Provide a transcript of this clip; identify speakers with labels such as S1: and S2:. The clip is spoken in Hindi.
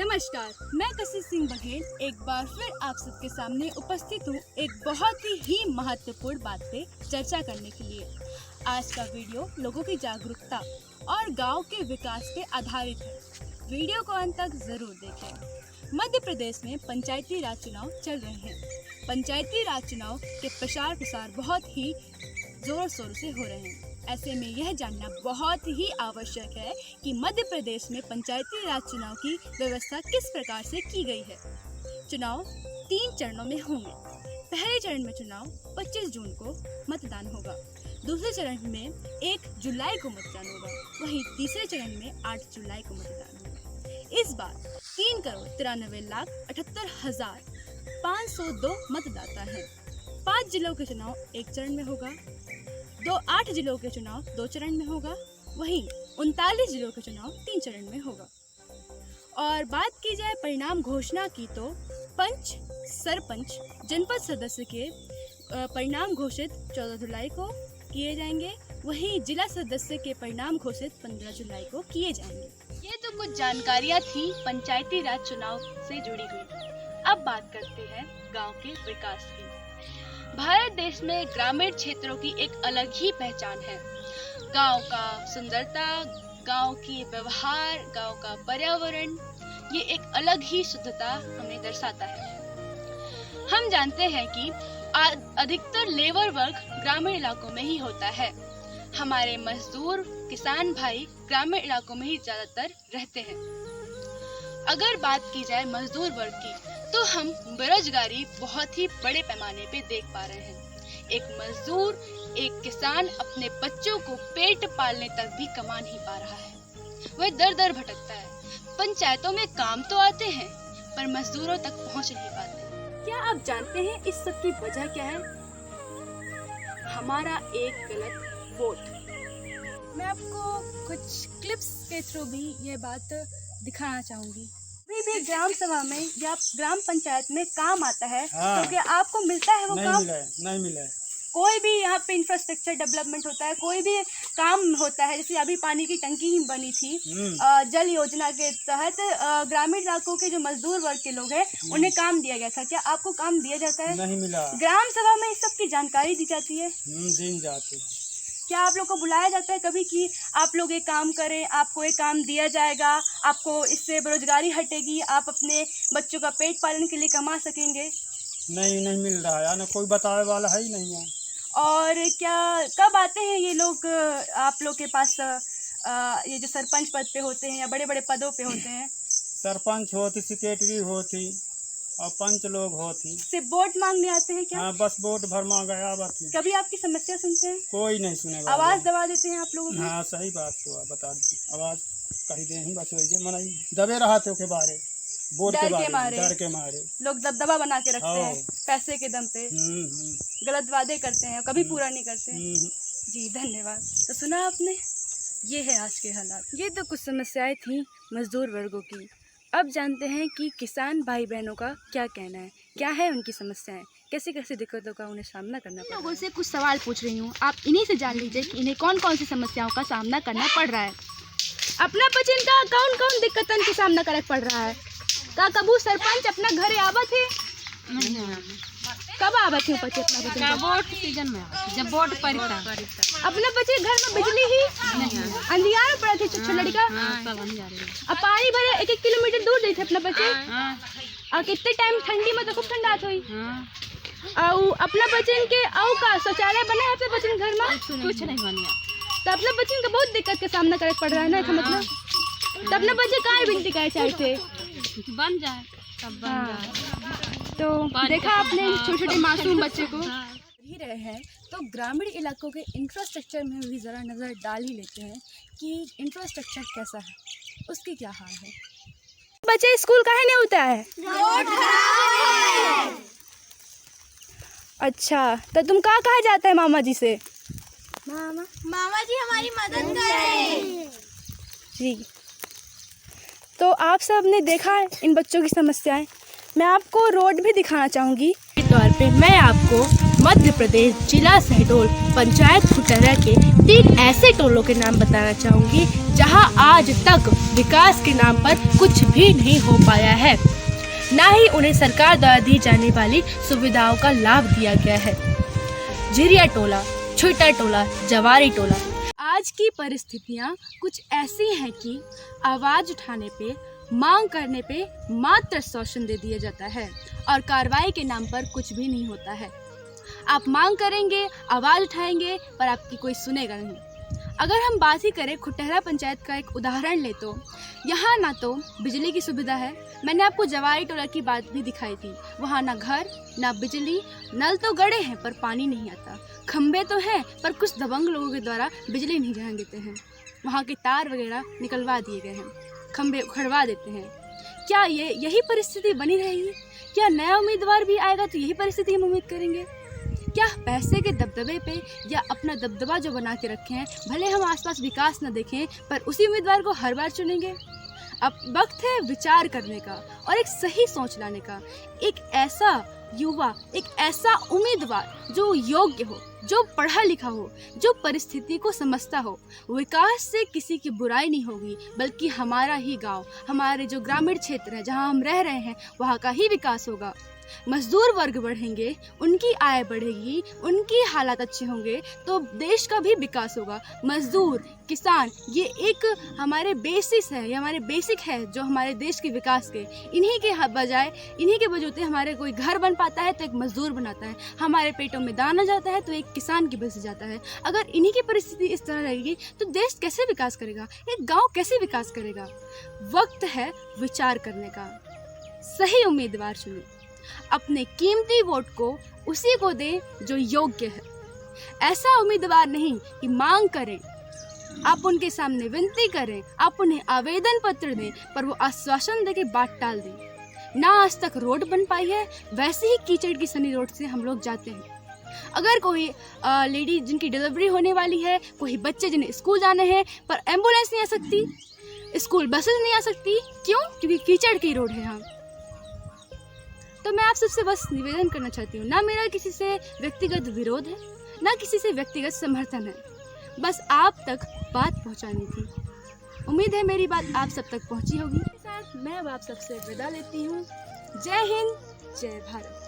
S1: नमस्कार, मैं कशिश सिंह बघेल एक बार फिर आप सबके सामने उपस्थित हूँ एक बहुत ही महत्वपूर्ण बात पे चर्चा करने के लिए। आज का वीडियो लोगों की जागरूकता और गांव के विकास पे आधारित है। वीडियो को अंत तक जरूर देखें। मध्य प्रदेश में पंचायती राज चुनाव चल रहे हैं। पंचायती राज चुनाव के प्रचार प्रसार बहुत ही जोर शोर से हो रहे हैं। ऐसे में यह जानना बहुत ही आवश्यक है कि मध्य प्रदेश में पंचायती राज चुनाव की व्यवस्था किस प्रकार से की गई है। चुनाव 3 चरणों में होंगे। पहले चरण में चुनाव 25 जून को मतदान होगा। दूसरे चरण में 1 जुलाई को मतदान होगा। वहीं तीसरे चरण में 8 जुलाई को मतदान होगा। इस बार 3,93,78,502 मतदाता हैं। 5 जिलों के चुनाव 1 चरण में होगा। 8 जिलों के चुनाव 2 चरण में होगा। वहीं 39 जिलों के चुनाव 3 चरण में होगा। और बात की जाए परिणाम घोषणा की तो पंच, सरपंच, जनपद सदस्य के परिणाम घोषित 14 जुलाई को किए जाएंगे। वहीं जिला सदस्य के परिणाम घोषित 15 जुलाई को किए जाएंगे। ये तो कुछ जानकारियाँ थी पंचायती राज चुनाव से जुड़ी हुई। अब बात करते हैं गांव के विकास की। भारत देश में ग्रामीण क्षेत्रों की एक अलग ही पहचान है। गांव का सुंदरता, गांव की व्यवहार, गांव का पर्यावरण, ये एक अलग ही शुद्धता हमें दर्शाता है। हम जानते हैं कि अधिकतर लेबर वर्क ग्रामीण इलाकों में ही होता है। हमारे मजदूर किसान भाई ग्रामीण इलाकों में ही ज्यादातर रहते हैं। अगर बात की जाए मजदूर वर्ग की तो हम बेरोजगारी बहुत ही बड़े पैमाने पे देख पा रहे हैं। एक मजदूर, एक किसान अपने बच्चों को पेट पालने तक भी कमा नहीं पा रहा है। वह दर दर भटकता है। पंचायतों में काम तो आते हैं पर मजदूरों तक पहुंच नहीं पाते। क्या आप जानते हैं इस सब की वजह क्या है? हमारा एक गलत वोट। मैं आपको कुछ क्लिप्स के थ्रू भी ये बात दिखाना चाहूंगी। भी ग्राम सभा में या ग्राम पंचायत में काम आता है तो क्या आपको मिलता है वो काम?
S2: नहीं मिला है।
S1: कोई भी यहाँ पे इंफ्रास्ट्रक्चर डेवलपमेंट होता है, कोई भी काम होता है, जैसे अभी पानी की टंकी ही बनी थी जल योजना के तहत, ग्रामीण इलाकों के जो मजदूर वर्ग के लोग हैं उन्हें काम दिया गया था। क्या आपको काम दिया जाता है?
S2: नहीं मिला।
S1: ग्राम सभा में इस सब की जानकारी दी जाती है?
S2: दिन जाते।
S1: क्या आप लोग को बुलाया जाता है कभी कि आप लोग एक काम करें, आपको एक काम दिया जाएगा, आपको इससे बेरोजगारी हटेगी, आप अपने बच्चों का पेट पालन के लिए कमा सकेंगे?
S2: नहीं मिल रहा है ना, कोई बताने वाला है ही नहीं है।
S1: और क्या कब आते हैं ये लोग आप लोग के पास, ये जो सरपंच पद पे होते हैं या बड़े बड़े पदों पे होते हैं?
S2: सरपंच होती, सेक्रेटरी होती और पंच लोग होती।
S1: सिर्फ वोट मांगने आते हैं क्या?
S2: हाँ, बस वोट भर मांग गया बात।
S1: कभी आपकी समस्या सुनते हैं?
S2: कोई नहीं सुनेगा।
S1: आवाज दबा देते हैं आप लोगों की?
S2: हाँ, सही बात तो बता दी। आवाज कही दे ही बस वही मनाई दबे रहा थे के बारे वोट के बारे, डर के मारे
S1: लोग दबदबा बना के रखते हैं पैसे के दम पे। गलत वादे करते हैं, कभी पूरा नहीं करते हैं। जी धन्यवाद। तो सुना आपने, ये है आज के हालात। ये तो कुछ समस्याएं थी मजदूर वर्गों की। अब जानते हैं कि किसान भाई बहनों का क्या कहना है, क्या है उनकी समस्याएं, कैसे कैसे दिक्कतों का उन्हें सामना करना पड़ रहा है। लोगों से कुछ सवाल पूछ रही हूँ, आप इन्हीं से जान लीजिए कि इन्हें कौन कौन सी समस्याओं का सामना करना पड़ रहा है। अपना बचन का कौन कौन दिक्कतन के सामना करना पड़ रहा है? का कबू सरपंच अपना घरे आवत है? कब आवत है बच्चे अपना बचन?
S3: वोट सीजन में जब वोट पड़ता।
S1: अपना बच्चे घर में बिजली ही अंधियार पड़ा थे छोटा लड़का। अब पानी भरे 1-1 किलोमीटर दूर जाते अपना बच्चे। और कितने टाइम ठंडी में तो खूब ठंडा हुई। और अपना बच्चन के आओ का शौचालय बना है अपने बच्चन घर में?
S3: कुछ नहीं बनिया।
S1: तो अपने बच्चन का बहुत दिक्कत का सामना करना पड़ रहा है ना, इसका मतलब। तो अपने बच्चे कहाँ विनती करे चाहते
S3: बन जाए, सब बन जाए।
S1: तो देखा आपने छोटे छोटे मासूम बच्चे को ही रहे हैं। तो ग्रामीण इलाकों के इंफ्रास्ट्रक्चर में भी ज़रा नज़र डाल ही लेते हैं कि इंफ्रास्ट्रक्चर कैसा है, उसकी क्या हाल है। बच्चे स्कूल काहे नहीं होता है? रोड खराब है। अच्छा, तो तुम कहाँ जाता है मामा जी से?
S4: मामा जी हमारी मदद करें।
S1: जी, तो आप सब ने देखा इन बच्चों की समस्याएं। मैं आपको रोड भी दिखाना चाहूँगी। तौर पे मैं आपको मध्य प्रदेश जिला शहडोल पंचायत खुटहरा के 3 ऐसे टोलों के नाम बताना चाहूँगी जहां आज तक विकास के नाम पर कुछ भी नहीं हो पाया है, ना ही उन्हें सरकार द्वारा दी जाने वाली सुविधाओं का लाभ दिया गया है। झिरिया टोला, छोटा टोला, जवारी टोला। आज की परिस्थितियाँ कुछ ऐसी हैं कि आवाज़ उठाने पे, मांग करने पे मात्र शोषण दे दिया जाता है और कार्रवाई के नाम पर कुछ भी नहीं होता है। आप मांग करेंगे, आवाज़ उठाएंगे, पर आपकी कोई सुनेगा नहीं। अगर हम बात ही करें खुटहरा पंचायत का एक उदाहरण ले तो यहाँ ना तो बिजली की सुविधा है, मैंने आपको जवारी टोला की बात भी दिखाई थी, वहाँ ना घर ना बिजली, नल तो गड़े हैं पर पानी नहीं आता, खंबे तो हैं पर कुछ दबंग लोगों के द्वारा बिजली नहीं जाने देते हैं, वहाँ के तार वगैरह निकलवा दिए गए हैं, खंबे उखड़वा देते हैं। क्या यही परिस्थिति बनी रहेगी? क्या नया उम्मीदवार भी आएगा तो यही परिस्थिति हम उम्मीद करेंगे? क्या पैसे के दबदबे पे या अपना दबदबा जो बना के रखे हैं, भले हम आसपास विकास न देखें पर उसी उम्मीदवार को हर बार चुनेंगे? अब वक्त है विचार करने का और एक सही सोच लाने का। एक ऐसा युवा, एक ऐसा उम्मीदवार जो योग्य हो, जो पढ़ा लिखा हो, जो परिस्थिति को समझता हो। विकास से किसी की बुराई नहीं होगी, बल्कि हमारा ही गांव, हमारे जो ग्रामीण क्षेत्र है जहां हम रह रहे हैं, वहां का ही विकास होगा। मजदूर वर्ग बढ़ेंगे, उनकी आय बढ़ेगी, उनकी हालात अच्छे होंगे तो देश का भी विकास होगा। मजदूर, किसान, ये एक हमारे बेसिस है, ये हमारे बेसिक है जो हमारे देश के विकास के। इन्हीं के बजाय, इन्हीं के बजूते हमारे कोई घर बन पाता है तो एक मजदूर बनाता है, हमारे पेटों में दाना जाता है तो एक किसान की वजह से जाता है। अगर इन्हीं की परिस्थिति इस तरह रहेगी तो देश कैसे विकास करेगा, एक गाँव कैसे विकास करेगा? वक्त है विचार करने का। सही उम्मीदवार चुनें, अपने कीमती वोट को उसी को दें जो योग्य है। ऐसा उम्मीदवार नहीं कि मांग करें, आप उनके सामने विनती करें, आप उन्हें आवेदन पत्र दें पर वो आश्वासन देके बात टाल दें। ना आज तक रोड बन पाई है, वैसे ही कीचड़ की सनी रोड से हम लोग जाते हैं। अगर कोई लेडी जिनकी डिलीवरी होने वाली है, कोई बच्चे जिन्हें स्कूल जाने हैं पर एम्बुलेंस नहीं आ सकती, स्कूल बसेस नहीं आ सकती, क्यों? क्योंकि कीचड़ की रोड है यहाँ। तो मैं आप सबसे बस निवेदन करना चाहती हूँ, ना मेरा किसी से व्यक्तिगत विरोध है, ना किसी से व्यक्तिगत समर्थन है, बस आप तक बात पहुँचानी थी। उम्मीद है मेरी बात आप सब तक पहुँची होगी। साथ मैं अब आप सबसे विदा लेती हूँ। जय हिंद, जय भारत।